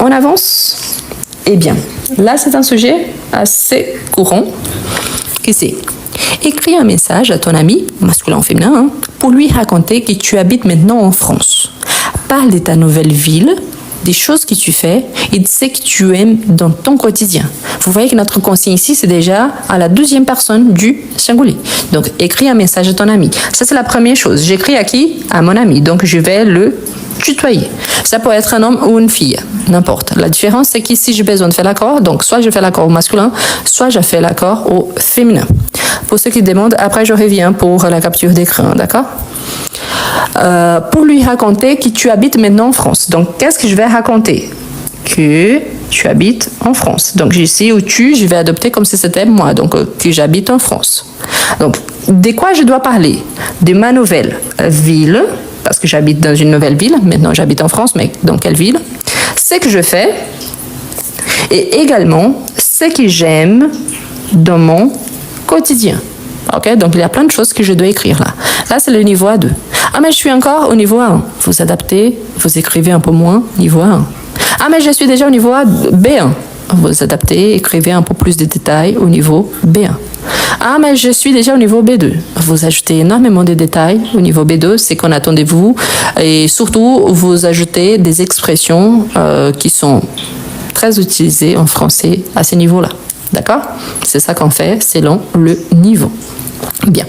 On avance. Eh bien, là, c'est un sujet assez courant qui c'est écris un message à ton ami, masculin ou féminin, hein, pour lui raconter que tu habites maintenant en France. Parle de ta nouvelle ville, des choses que tu fais et de ce que tu aimes dans ton quotidien. Vous voyez que notre consigne ici, c'est déjà à la 12e personne du singulier. Donc, écris un message à ton ami. Ça, c'est la première chose. J'écris à qui? À mon ami. Donc, je vais le tutoyer. Ça peut être un homme ou une fille, n'importe. La différence, c'est qu'ici, j'ai besoin de faire l'accord. Donc, soit je fais l'accord au masculin, soit je fais l'accord au féminin. Pour ceux qui demandent, après, je reviens pour la capture d'écran, d'accord? Pour lui raconter que tu habites maintenant en France. Donc, qu'est-ce que je vais raconter? Que tu habites en France. Donc, ici, ou tu, je vais adopter comme si c'était moi. Donc, que j'habite en France. Donc, de quoi je dois parler? De ma nouvelle ville, parce que j'habite dans une nouvelle ville. Maintenant, j'habite en France, mais dans quelle ville? Ce que je fais. Et également, ce que j'aime dans mon quotidien. Ok, donc il y a plein de choses que je dois écrire là. Là, c'est le niveau A2. Ah, mais je suis encore au niveau A1. Vous adaptez, vous écrivez un peu moins, niveau A1. Ah, mais je suis déjà au niveau B1. Vous adaptez, écrivez un peu plus de détails au niveau B1. Ah, mais je suis déjà au niveau B2. Vous ajoutez énormément de détails au niveau B2, c'est qu'on attend de vous. Et surtout, vous ajoutez des expressions qui sont très utilisées en français à ce niveau-là. D'accord? C'est ça qu'on fait selon le niveau. Bien.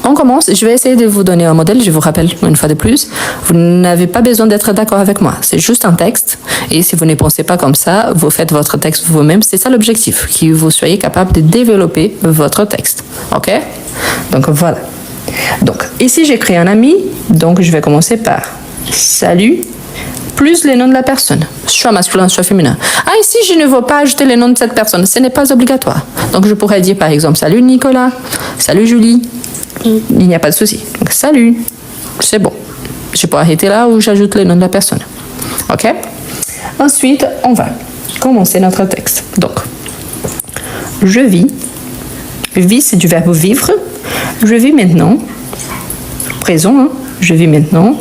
On commence. Je vais essayer de vous donner un modèle. Je vous rappelle une fois de plus, vous n'avez pas besoin d'être d'accord avec moi. C'est juste un texte. Et si vous ne pensez pas comme ça, vous faites votre texte vous-même. C'est ça l'objectif, que vous soyez capable de développer votre texte. OK? Donc, voilà. Donc, ici, j'écris un ami. Donc, je vais commencer par salut, plus les noms de la personne, soit masculin, soit féminin. Ah, ici, je ne veux pas ajouter les noms de cette personne. Ce n'est pas obligatoire. Donc, je pourrais dire, par exemple, salut Nicolas, salut Julie. Il n'y a pas de souci. Donc, salut. C'est bon. Je peux arrêter là où j'ajoute les noms de la personne. OK? Ensuite, on va commencer notre texte. Donc, je vis. Vis, c'est du verbe vivre. Je vis maintenant. Présent, hein? Je vis maintenant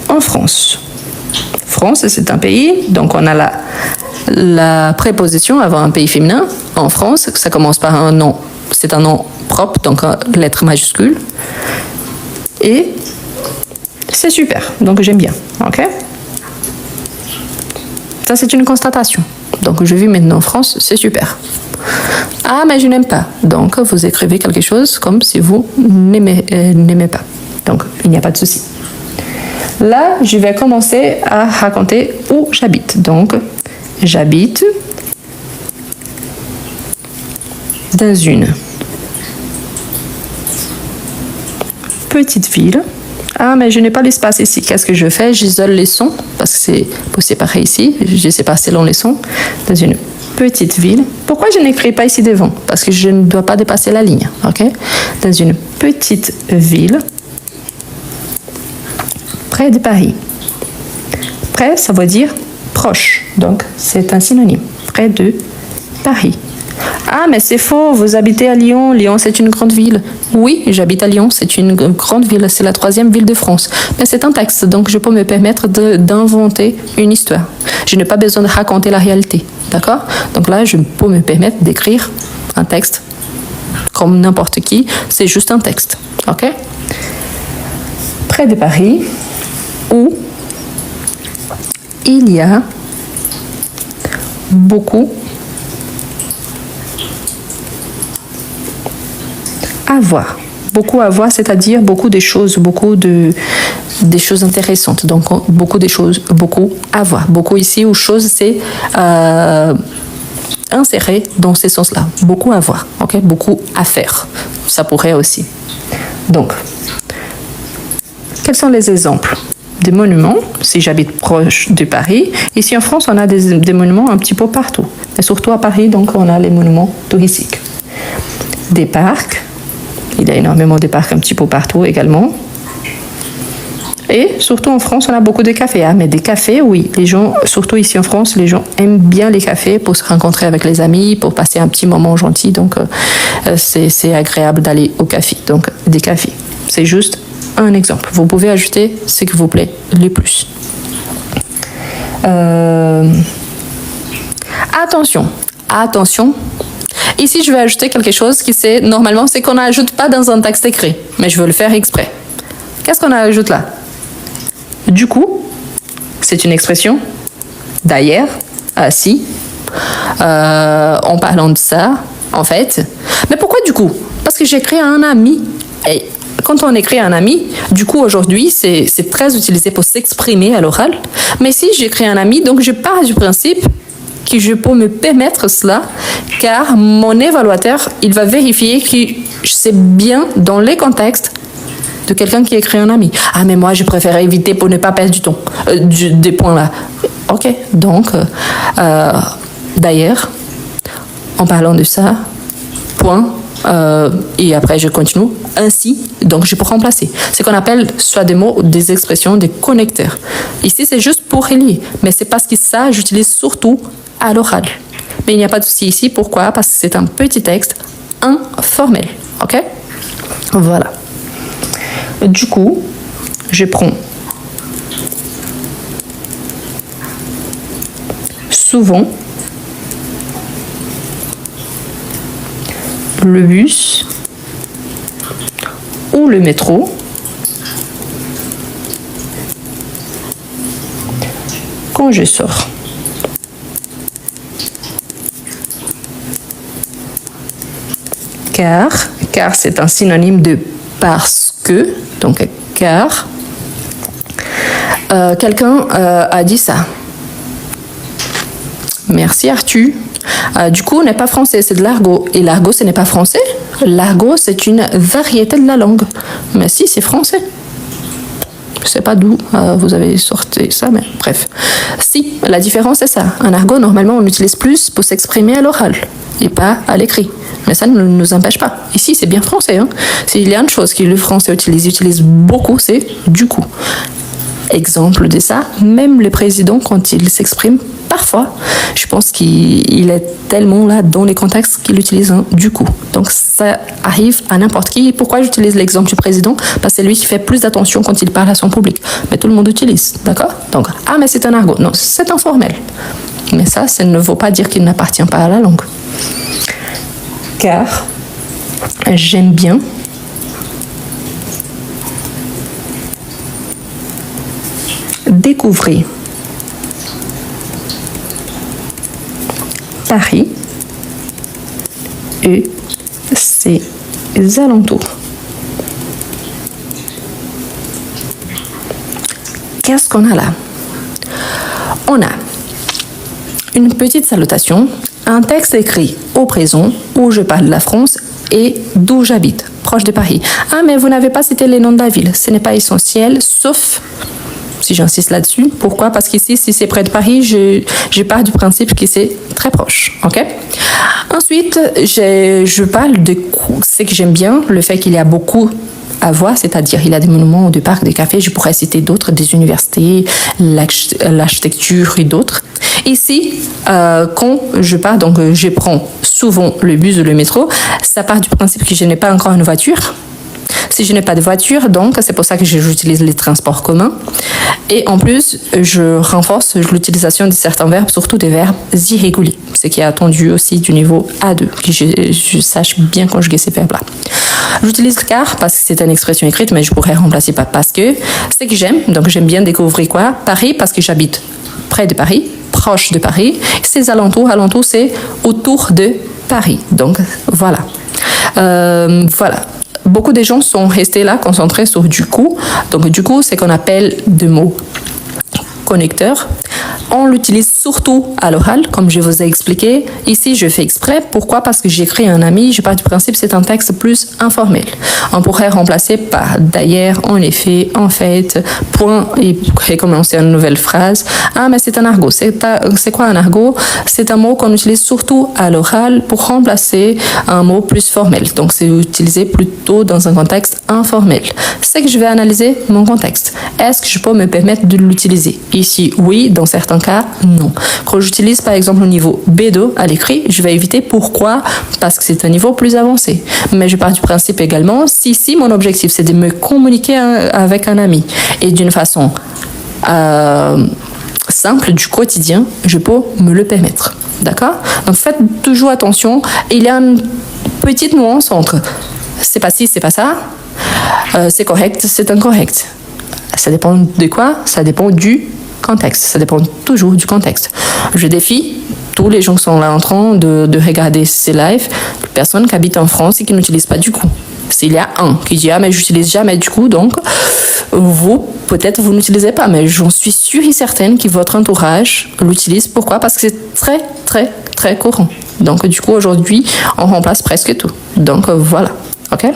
en France. France, c'est un pays, donc on a la préposition avant un pays féminin. En France, ça commence par un nom. C'est un nom propre, donc lettre majuscule. Et c'est super, donc j'aime bien. OK? Ça, c'est une constatation. Donc, je vis maintenant en France, c'est super. Ah, mais je n'aime pas. Donc, vous écrivez quelque chose comme si vous n'aimez pas. Donc, il n'y a pas de souci. Là, je vais commencer à raconter où j'habite. Donc, j'habite dans une petite ville. Ah, mais je n'ai pas l'espace ici. Qu'est-ce que je fais? J'isole les sons, parce que c'est pour séparer ici. Je sépare selon les sons. Dans une petite ville. Pourquoi je n'écris pas ici devant? Parce que je ne dois pas dépasser la ligne. OK? Dans une petite ville. Près de Paris. Près, ça veut dire proche. Donc, c'est un synonyme. Près de Paris. Ah, mais c'est faux, vous habitez à Lyon. Lyon, c'est une grande ville. Oui, j'habite à Lyon, c'est une grande ville. C'est la 3e ville de France. Mais c'est un texte, donc je peux me permettre d'inventer une histoire. Je n'ai pas besoin de raconter la réalité. D'accord? Donc là, je peux me permettre d'écrire un texte comme n'importe qui. C'est juste un texte. OK? Près de Paris, où il y a beaucoup à voir. Beaucoup à voir, c'est-à-dire beaucoup de choses, des choses intéressantes. Donc, beaucoup de choses, beaucoup à voir. Beaucoup ici, ou chose, c'est inséré dans ces sens-là. Beaucoup à voir, ok? Beaucoup à faire. Ça pourrait aussi. Donc, quels sont les exemples? Des monuments, si j'habite proche de Paris. Ici en France, on a des monuments un petit peu partout. Et surtout à Paris, donc on a les monuments touristiques. Des parcs. Il y a énormément de parcs un petit peu partout également. Et surtout en France, on a beaucoup de cafés. Ah, mais des cafés, oui. Les gens, surtout ici en France, les gens aiment bien les cafés pour se rencontrer avec les amis, pour passer un petit moment gentil. Donc, c'est agréable d'aller au café. Donc, des cafés. C'est juste un exemple. Vous pouvez ajouter ce qui vous plaît le plus. Attention. Ici, je vais ajouter quelque chose qui normalement, c'est qu'on n'ajoute pas dans un texte écrit, mais je veux le faire exprès. Qu'est-ce qu'on ajoute là? Du coup, c'est une expression. D'ailleurs, si, en parlant de ça, en fait. Mais pourquoi du coup? Parce que j'écris à un ami. Et quand on écrit à un ami, du coup, aujourd'hui, c'est très utilisé pour s'exprimer à l'oral. Mais si j'écris à un ami, donc je pars du principe que je peux me permettre cela, car mon évaluateur, il va vérifier que c'est bien dans les contextes de quelqu'un qui écrit un ami. Ah, mais moi, je préfère éviter pour ne pas perdre du temps, des points là. Ok, donc, d'ailleurs, en parlant de ça, point, et après je continue, ainsi, donc je peux remplacer. C'est qu'on appelle soit des mots, des expressions, des connecteurs. Ici, c'est juste pour relier, mais c'est parce que ça, j'utilise surtout à l'oral. Mais il n'y a pas de souci ici, pourquoi? Parce que c'est un petit texte informel, ok? Voilà. Du coup, je prends souvent le bus ou le métro quand je sors. Car c'est un synonyme de parce que, donc car. Quelqu'un a dit ça. Merci Arthur. Du coup, n'est pas français, c'est de l'argot. Et l'argot, ce n'est pas français. L'argot, c'est une variété de la langue. Mais si, c'est français. Je sais pas d'où vous avez sorti ça, mais bref. Si, la différence, c'est ça. Un argot, normalement, on l'utilise plus pour s'exprimer à l'oral et pas à l'écrit. Mais ça ne nous empêche pas. Ici, c'est bien français. Hein. S'il y a une chose que le français utilise beaucoup, c'est du coup. Exemple de ça, même le président, quand il s'exprime, parfois, je pense qu'il est tellement là dans les contextes qu'il utilise du coup. Donc ça arrive à n'importe qui. Pourquoi j'utilise l'exemple du président? Parce que c'est lui qui fait plus d'attention quand il parle à son public. Mais tout le monde utilise, d'accord? Donc, ah mais c'est un argot. Non, c'est informel. Mais ça ne veut pas dire qu'il n'appartient pas à la langue. Car j'aime bien découvrir Paris et ses alentours. Qu'est-ce qu'on a là? On a une petite salutation, un texte écrit au présent où je parle de la France et d'où j'habite, proche de Paris. Ah, mais vous n'avez pas cité les noms de la ville. Ce n'est pas essentiel, sauf si j'insiste là-dessus. Pourquoi? Parce qu'ici, si c'est près de Paris, je pars du principe que c'est très proche. Ok? Ensuite, je parle de ce que j'aime bien, le fait qu'il y a beaucoup à voir, c'est-à-dire il y a des monuments, des parcs, des cafés, je pourrais citer d'autres, des universités, l'architecture et d'autres. Ici, quand je pars, donc je prends souvent le bus ou le métro, ça part du principe que je n'ai pas encore une voiture. Si je n'ai pas de voiture, donc c'est pour ça que j'utilise les transports communs. Et en plus, je renforce l'utilisation de certains verbes, surtout des verbes irréguliers, ce qui est attendu aussi du niveau A2, que je sache bien conjuguer ces verbes-là. J'utilise car parce que c'est une expression écrite, mais je pourrais remplacer par parce que. C'est que j'aime, donc j'aime bien découvrir quoi? Paris, parce que j'habite près de Paris, proche de Paris. Ses alentours, c'est autour de Paris. Donc voilà. Voilà. Beaucoup de gens sont restés là, concentrés sur du coup. Donc du coup, c'est qu'on appelle des mots connecteurs. On l'utilise surtout à l'oral, comme je vous ai expliqué. Ici, je fais exprès. Pourquoi? Parce que j'écris à un ami. Je pars du principe que c'est un texte plus informel. On pourrait remplacer par d'ailleurs, en effet, en fait, point, et recommencer une nouvelle phrase. Ah, mais c'est un argot. C'est quoi un argot? C'est un mot qu'on utilise surtout à l'oral pour remplacer un mot plus formel. Donc, c'est utilisé plutôt dans un contexte informel. C'est que je vais analyser mon contexte. Est-ce que je peux me permettre de l'utiliser? Ici, oui. Dans certains cas, non. Quand j'utilise par exemple au niveau B2 à l'écrit, je vais éviter. Pourquoi? Parce que c'est un niveau plus avancé. Mais je pars du principe également, si mon objectif c'est de me communiquer avec un ami et d'une façon simple du quotidien, je peux me le permettre. D'accord? Donc faites toujours attention. Il y a une petite nuance entre c'est pas ci, c'est pas ça, c'est correct, c'est incorrect. Ça dépend de quoi? Ça dépend du contexte. Ça dépend toujours du contexte. Je défie tous les gens qui sont là en train de regarder ces lives, les personnes qui habitent en France et qui n'utilisent pas du coup. S'il y a un qui dit mais j'utilise jamais du coup, donc vous peut-être vous n'utilisez pas, mais j'en suis sûre et certaine que votre entourage l'utilise. Pourquoi? Parce que c'est très très très courant. Donc du coup aujourd'hui on remplace presque tout. Donc voilà, ok?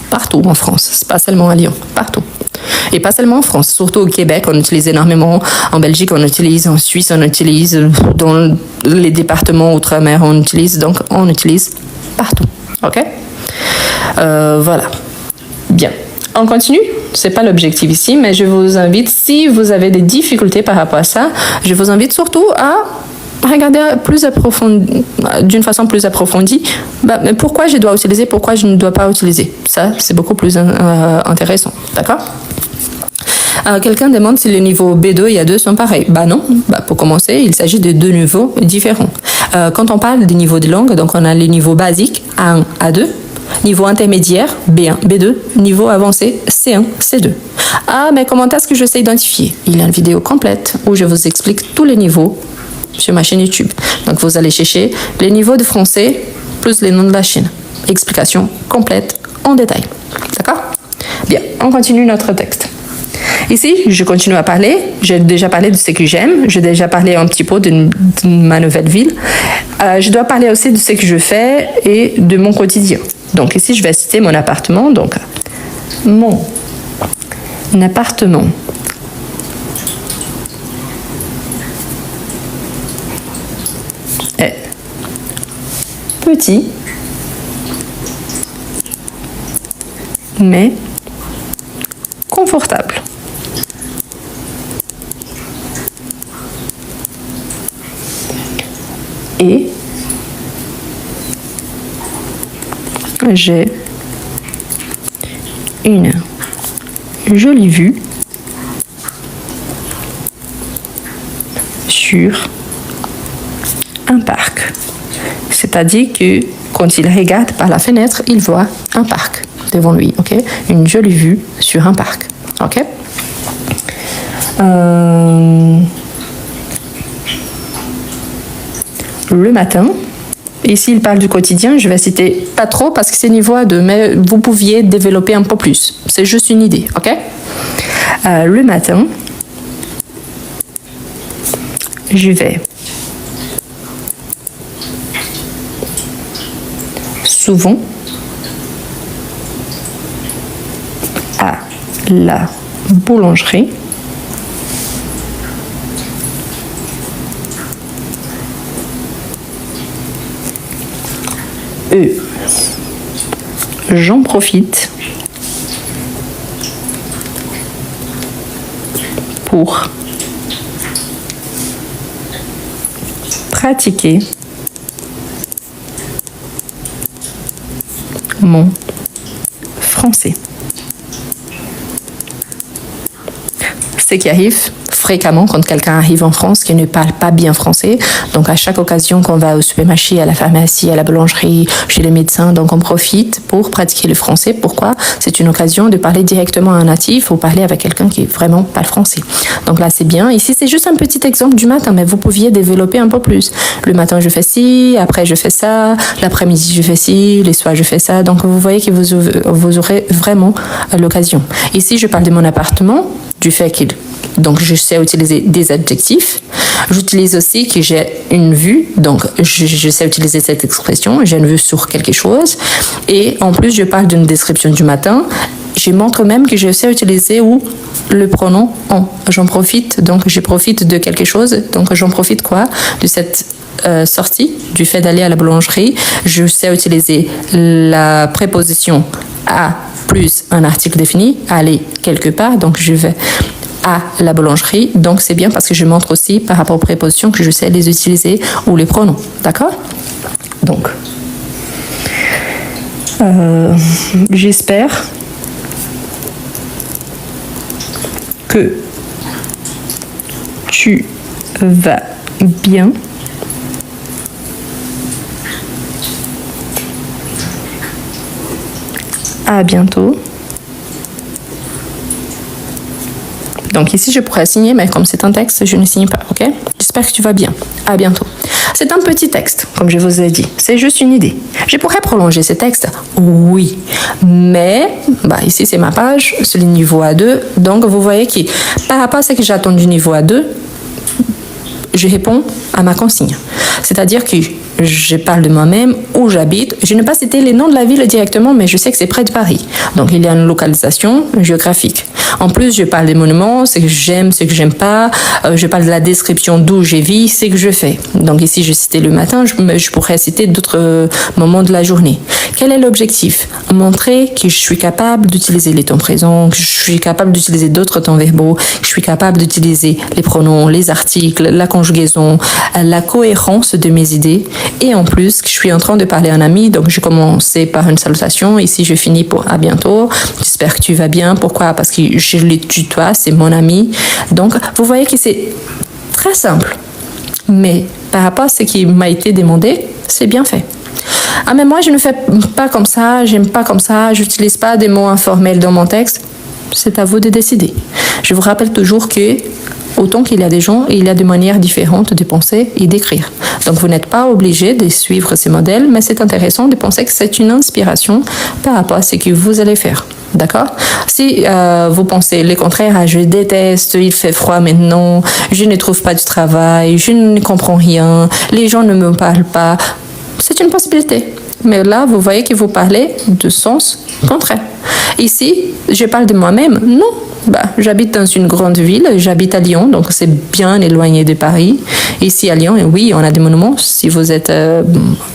Partout en France, c'est pas seulement à Lyon, partout. Et pas seulement en France, surtout au Québec, on utilise énormément. En Belgique, on utilise. En Suisse, on utilise. Dans les départements outre-mer, on utilise. Donc, on utilise partout. OK? Voilà. Bien. On continue? C'est pas l'objectif ici, mais je vous invite, si vous avez des difficultés par rapport à ça, je vous invite surtout à regarder d'une façon plus approfondie, mais pourquoi je dois utiliser, pourquoi je ne dois pas utiliser. Ça, c'est beaucoup plus intéressant. D'accord? Quelqu'un demande si les niveaux B2 et A2 sont pareils. Non. Pour commencer, il s'agit de deux niveaux différents. Quand on parle des niveaux de langue, donc on a les niveaux basiques, A1, A2, niveau intermédiaire, B1, B2, niveau avancé, C1, C2. Mais comment est-ce que je sais identifier? Il y a une vidéo complète où je vous explique tous les niveaux sur ma chaîne YouTube. Donc vous allez chercher les niveaux de français plus les noms de la chaîne. Explication complète en détail. D'accord? Bien, on continue notre texte. Ici, je continue à parler. J'ai déjà parlé de ce que j'aime. J'ai déjà parlé un petit peu de ma nouvelle ville. Je dois parler aussi de ce que je fais et de mon quotidien. Donc ici, je vais citer mon appartement. Donc, mon appartement est petit, mais confortable. Et j'ai une jolie vue sur un parc. C'est-à-dire que quand il regarde par la fenêtre, il voit un parc devant lui, ok? Une jolie vue sur un parc, ok? Le matin, ici il parle du quotidien, je vais citer pas trop parce que c'est niveau A2, mais vous pouviez développer un peu plus. C'est juste une idée, ok? Le matin, je vais souvent à la boulangerie et j'en profite pour pratiquer mon français. Ce qui arrive fréquemment quand quelqu'un arrive en France qui ne parle pas bien français. Donc à chaque occasion qu'on va au supermarché, à la pharmacie, à la boulangerie, chez les médecins, donc on profite pour pratiquer le français. Pourquoi? C'est une occasion de parler directement à un natif ou parler avec quelqu'un qui vraiment parle français. Donc là c'est bien. Ici c'est juste un petit exemple du matin, mais vous pouviez développer un peu plus. Le matin je fais ci, après je fais ça, l'après-midi je fais ci, les soirs je fais ça. Donc vous voyez que vous aurez vraiment l'occasion. Ici je parle de mon appartement, du fait qu'il donc je sais utiliser des adjectifs. J'utilise aussi que j'ai une vue, donc je sais utiliser cette expression, j'ai une vue sur quelque chose. Et en plus je parle d'une description du matin. Je montre même que je sais utiliser le pronom en. J'en profite, donc je profite de quelque chose. Donc j'en profite quoi? De cette sortie, du fait d'aller à la boulangerie. Je sais utiliser la préposition à plus un article défini, aller quelque part, donc je vais à la boulangerie, donc c'est bien parce que je montre aussi par rapport aux prépositions que je sais les utiliser ou les pronoms, d'accord? Donc, j'espère que tu vas bien? À bientôt. Donc ici, je pourrais signer, mais comme c'est un texte, je ne signe pas, ok? J'espère que tu vas bien. À bientôt. C'est un petit texte, comme je vous ai dit. C'est juste une idée. Je pourrais prolonger ce texte, oui. Mais, ici, c'est ma page, c'est le niveau A2. Donc, vous voyez que par rapport à ce que j'attends du niveau A2, je réponds à ma consigne. C'est-à-dire que je parle de moi-même, où j'habite. Je n'ai pas cité les noms de la ville directement, mais je sais que c'est près de Paris. Donc, il y a une localisation géographique. En plus, je parle des monuments, ce que j'aime, ce que j'aime pas. Je parle de la description d'où je vis, ce que je fais. Donc ici, je citais le matin, je pourrais citer d'autres moments de la journée. Quel est l'objectif? Montrer que je suis capable d'utiliser les temps présents, que je suis capable d'utiliser d'autres temps verbaux, que je suis capable d'utiliser les pronoms, les articles, la conjugaison, la cohérence de mes idées. Et en plus, que je suis en train de parler à un ami, donc je commençais par une salutation. Ici, je finis pour à bientôt. J'espère que tu vas bien. Pourquoi? Parce que je le tutoie, c'est mon ami. Donc, vous voyez que c'est très simple. Mais par rapport à ce qui m'a été demandé, c'est bien fait. Ah, mais moi, je ne fais pas comme ça, j'aime pas comme ça, j'utilise pas des mots informels dans mon texte. C'est à vous de décider. Je vous rappelle toujours que autant qu'il y a des gens, il y a des manières différentes de penser et d'écrire. Donc, vous n'êtes pas obligé de suivre ces modèles, mais c'est intéressant de penser que c'est une inspiration par rapport à ce que vous allez faire. D'accord? Si vous pensez le contraire, je déteste, il fait froid maintenant, je ne trouve pas du travail, je ne comprends rien, les gens ne me parlent pas, c'est une possibilité. Mais là, vous voyez que vous parlez de sens contraire. Ici, je parle de moi-même. Non, j'habite dans une grande ville, j'habite à Lyon, donc c'est bien éloigné de Paris. Ici à Lyon, oui, on a des monuments. Si vous êtes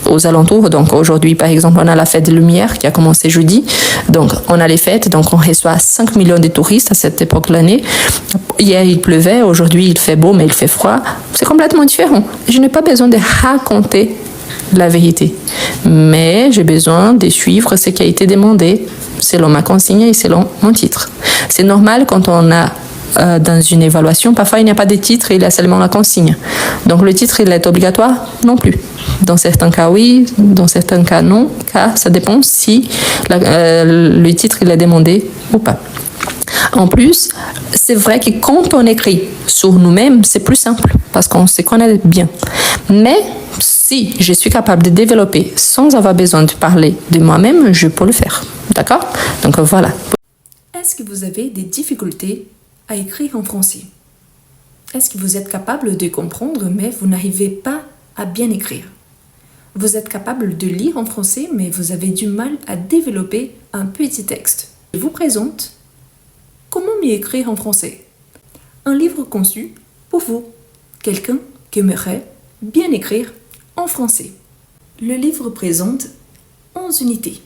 aux alentours, donc aujourd'hui, par exemple, on a la fête des Lumières qui a commencé jeudi. Donc, on a les fêtes, donc on reçoit 5 millions de touristes à cette époque de l'année. Hier, il pleuvait, aujourd'hui, il fait beau, mais il fait froid. C'est complètement différent. Je n'ai pas besoin de raconter la vérité. Mais j'ai besoin de suivre ce qui a été demandé selon ma consigne et selon mon titre. C'est normal quand on a dans une évaluation, parfois il n'y a pas de titre, il y a seulement la consigne. Donc le titre, il est obligatoire? Non plus. Dans certains cas, oui, dans certains cas, non, car ça dépend si le titre, il est demandé ou pas. En plus, c'est vrai que quand on écrit sur nous-mêmes, c'est plus simple parce qu'on se connaît bien. Mais si je suis capable de développer sans avoir besoin de parler de moi-même, je peux le faire. D'accord? Donc voilà. Est-ce que vous avez des difficultés à écrire en français? Est-ce que vous êtes capable de comprendre, mais vous n'arrivez pas à bien écrire? Vous êtes capable de lire en français, mais vous avez du mal à développer un petit texte. Je vous présente Comment mieux écrire en français? Un livre conçu pour vous, quelqu'un qui aimerait bien écrire en français. Le livre présente 11 unités,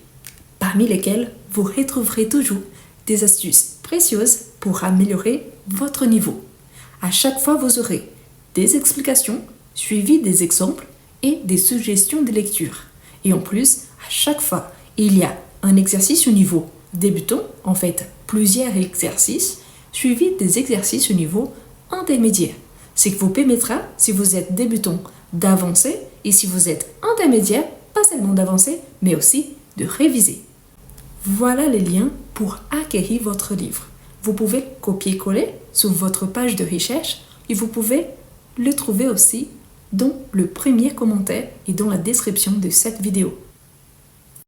parmi lesquelles vous retrouverez toujours des astuces précieuses pour améliorer votre niveau. À chaque fois, vous aurez des explications suivies des exemples et des suggestions de lecture. Et en plus, à chaque fois, il y a un exercice au niveau débutant, en fait plusieurs exercices, suivis des exercices au niveau intermédiaire. Ce qui vous permettra, si vous êtes débutant, d'avancer, et si vous êtes intermédiaire, pas seulement d'avancer, mais aussi de réviser. Voilà les liens pour acquérir votre livre. Vous pouvez copier-coller sur votre page de recherche et vous pouvez le trouver aussi dans le premier commentaire et dans la description de cette vidéo.